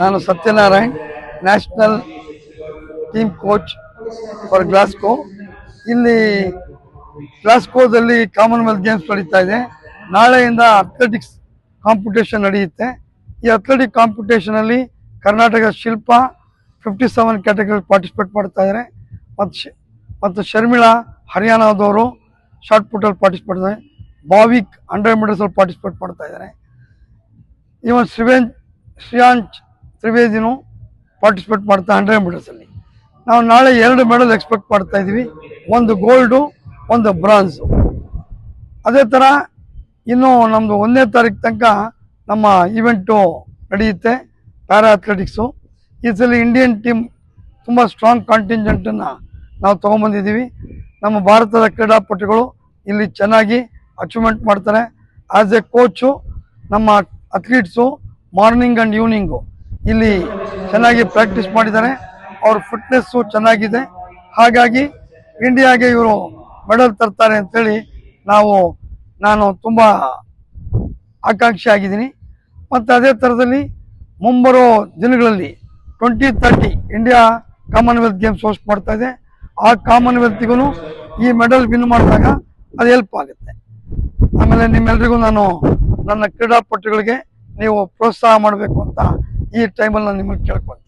ನಾನು Satyanarayan, national team coach for Glasgow. ಇಲ್ಲಿ ಗ್ಲಾಸ್ಕೋದಲ್ಲಿ Commonwealth games ನಡೀತಾ ಇದೆ. ನಾಳೆಯಿಂದ ಅಥ್ಲೆಟಿಕ್ಸ್ ಕಾಂಪಿಟೇಷನ್ ನಡೆಯುತ್ತೆ. ಈ ಅಥ್ಲೆಟಿಕ್ ಕಾಂಪಿಟೇಷನಲ್ಲಿ ಕರ್ನಾಟಕ ಶಿಲ್ಪ 57 ಕ್ಯಾಟಗರಿ ಪಾರ್ಟಿಸಿಪೇಟ್ ಮಾಡ್ತಾ ಇದ್ದಾರೆ. ಮತ್ತು ಶರ್ಮಿಳಾ ಹರಿಯಾಣದವರು ಶಾರ್ಟ್ ಪುಟಲ್ಲಿ ಪಾರ್ಟಿಸಿಪೇಟ್ ಮಾಡ್ತಾರೆ. ಭಾವಿಕ್ 100 ಮೀಟರ್ಸಲ್ಲಿ ಪಾರ್ಟಿಸಿಪೇಟ್ ಮಾಡ್ತಾ ಇದ್ದಾರೆ. ಇವನ್ ಶ್ರೇಯಾಂಶ್ ತ್ರಿವೇದಿನೂ ಪಾರ್ಟಿಸಿಪೇಟ್ ಮಾಡ್ತಾ 100 ಮೀಟರ್ಸಲ್ಲಿ. ನಾವು ನಾಳೆ 2 ಮೆಡಲ್ ಎಕ್ಸ್ಪೆಕ್ಟ್ ಮಾಡ್ತಾ ಇದ್ದೀವಿ, ಒಂದು ಗೋಲ್ಡು, ಒಂದು ಬ್ರಾನ್ಸು. ಅದೇ ಥರ ಇನ್ನು ನಮ್ಮದು 1ನೇ ತಾರೀಕು ತನಕ ನಮ್ಮ ಈವೆಂಟು ನಡೆಯುತ್ತೆ, ಪ್ಯಾರಾ ಅಥ್ಲೆಟಿಕ್ಸು. ಈ ಸಲ ಇಂಡಿಯನ್ ಟೀಮ್ ತುಂಬ ಸ್ಟ್ರಾಂಗ್ ಕಾಂಟಿಂಜೆಂಟನ್ನು ನಾವು ತೊಗೊಂಬಂದಿದ್ದೀವಿ. ನಮ್ಮ ಭಾರತದ ಕ್ರೀಡಾಪಟುಗಳು ಇಲ್ಲಿ ಚೆನ್ನಾಗಿ ಅಚೀವ್ಮೆಂಟ್ ಮಾಡ್ತಾರೆ. ಆ್ಯಸ್ ಎ ಕೋಚು ನಮ್ಮ ಅಥ್ಲೀಟ್ಸು ಮಾರ್ನಿಂಗ್ ಆ್ಯಂಡ್ ಈವ್ನಿಂಗು ಇಲ್ಲಿ ಚೆನ್ನಾಗಿ ಪ್ರಾಕ್ಟೀಸ್ ಮಾಡಿದ್ದಾರೆ. ಅವ್ರ ಫಿಟ್ನೆಸ್ಸು ಚೆನ್ನಾಗಿದೆ. ಹಾಗಾಗಿ ಇಂಡಿಯಾಗೆ ಇವರು ಮೆಡಲ್ ತರ್ತಾರೆ ಅಂತೇಳಿ ನಾನು ತುಂಬ ಆಕಾಂಕ್ಷಿ ಆಗಿದ್ದೀನಿ. ಮತ್ತು ಅದೇ ಥರದಲ್ಲಿ ಮುಂಬರೋ ದಿನಗಳಲ್ಲಿ 2030 ಇಂಡಿಯಾ ಕಾಮನ್ವೆಲ್ತ್ ಗೇಮ್ಸ್ ಹೋಸ್ಟ್ ಮಾಡ್ತಾ ಇದೆ. ಆ ಕಾಮನ್ವೆಲ್ತಿಗೂ ಈ ಮೆಡಲ್ ವಿನ್ ಮಾಡಿದಾಗ ಅದು ಹೆಲ್ಪ್ ಆಗುತ್ತೆ. ಆಮೇಲೆ ನಿಮ್ಮೆಲ್ರಿಗೂ ನಾನು ನನ್ನ ಕ್ರೀಡಾಪಟುಗಳಿಗೆ ನೀವು ಪ್ರೋತ್ಸಾಹ ಮಾಡಬೇಕು ಅಂತ ಈ ಟೈಮಲ್ಲಿ ನಾನು ನಿಮ್ಮನ್ನು ಕೇಳ್ಕೊಳ್ತೀನಿ.